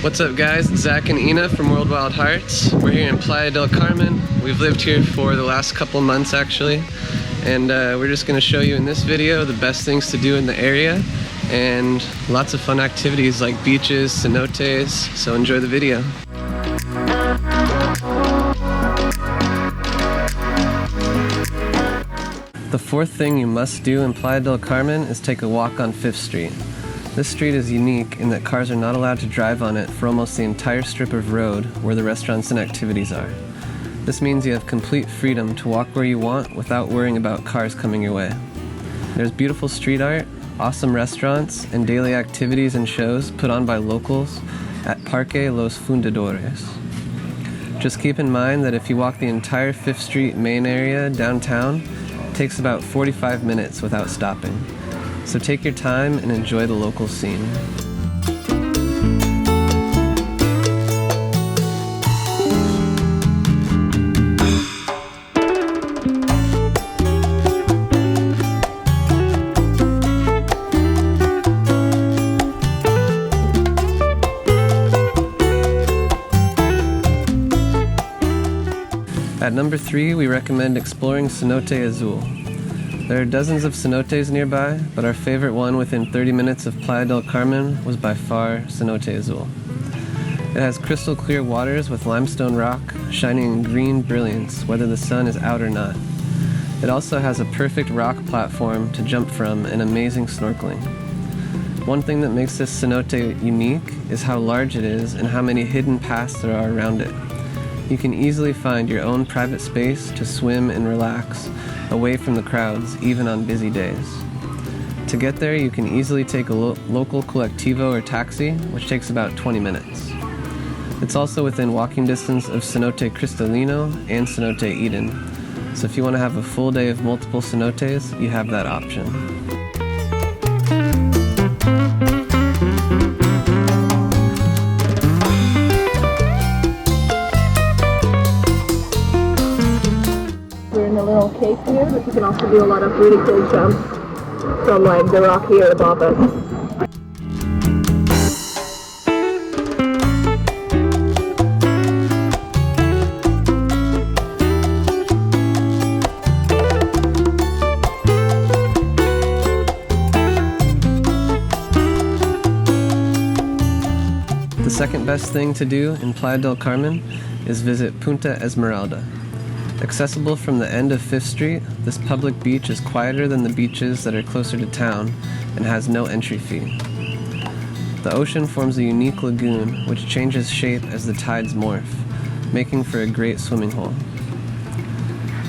What's up guys, it's Zach and Ina from World Wild Hearts. We're here in Playa del Carmen. We've lived here for the last couple months actually, and we're just going to show you in this video the best things to do in the area and lots of fun activities like beaches, cenotes, so enjoy the video. The fourth thing you must do in Playa del Carmen is take a walk on 5th Street. This street is unique in that cars are not allowed to drive on it for almost the entire strip of road where the restaurants and activities are. This means you have complete freedom to walk where you want without worrying about cars coming your way. There's beautiful street art, awesome restaurants, and daily activities and shows put on by locals at Parque Los Fundadores. Just keep in mind that if you walk the entire 5th Street main area downtown, it takes about 45 minutes without stopping. So take your time and enjoy the local scene. At number 3, we recommend exploring Cenote Azul. There are dozens of cenotes nearby, but our favorite one within 30 minutes of Playa del Carmen was by far Cenote Azul. It has crystal clear waters with limestone rock shining in green brilliance whether the sun is out or not. It also has a perfect rock platform to jump from and amazing snorkeling. One thing that makes this cenote unique is how large it is and how many hidden paths there are around it. You can easily find your own private space to swim and relax away from the crowds, even on busy days. To get there, you can easily take a local colectivo or taxi, which takes about 20 minutes. It's also within walking distance of Cenote Cristalino and Cenote Eden, so if you want to have a full day of multiple cenotes, you have that option. A little cave here, but you can also do a lot of really cool jumps from like the rock here above us. The second best thing to do in Playa del Carmen is visit Punta Esmeralda. Accessible from the end of 5th Street, this public beach is quieter than the beaches that are closer to town and has no entry fee. The ocean forms a unique lagoon which changes shape as the tides morph, making for a great swimming hole.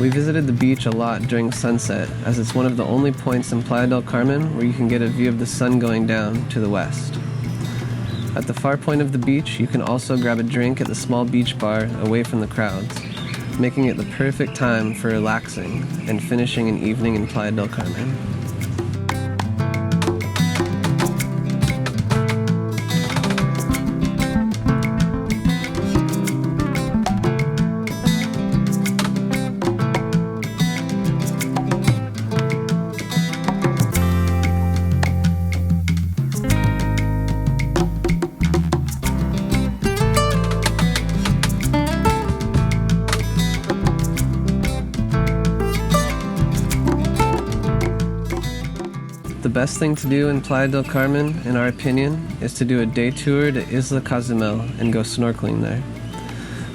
We visited the beach a lot during sunset as it's one of the only points in Playa del Carmen where you can get a view of the sun going down to the west. At the far point of the beach, you can also grab a drink at the small beach bar away from the crowds, making it the perfect time for relaxing and finishing an evening in Playa del Carmen. The best thing to do in Playa del Carmen, in our opinion, is to do a day tour to Isla Cozumel and go snorkeling there.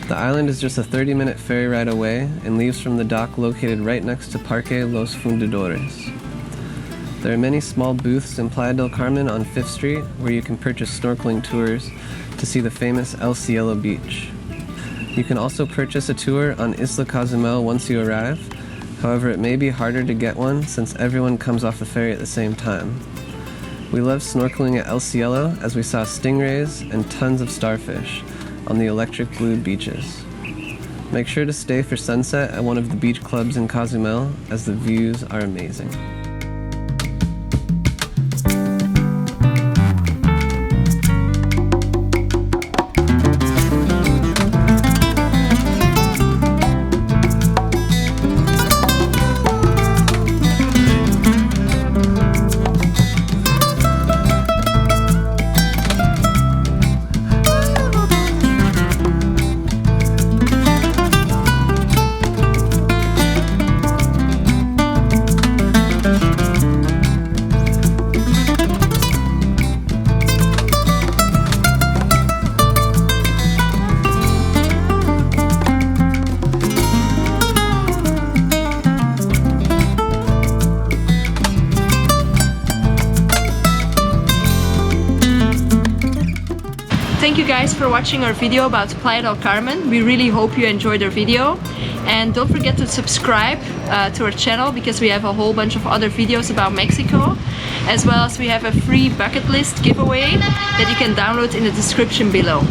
The island is just a 30-minute ferry ride away and leaves from the dock located right next to Parque Los Fundadores. There are many small booths in Playa del Carmen on 5th Street where you can purchase snorkeling tours to see the famous El Cielo beach. You can also purchase a tour on Isla Cozumel once you arrive. However, it may be harder to get one since everyone comes off the ferry at the same time. We love snorkeling at El Cielo as we saw stingrays and tons of starfish on the electric blue beaches. Make sure to stay for sunset at one of the beach clubs in Cozumel as the views are amazing. for watching our video about Playa del Carmen. We really hope you enjoyed our video. And don't forget to subscribe to our channel, because we have a whole bunch of other videos about Mexico, as well as we have a free bucket list giveaway that you can download in the description below.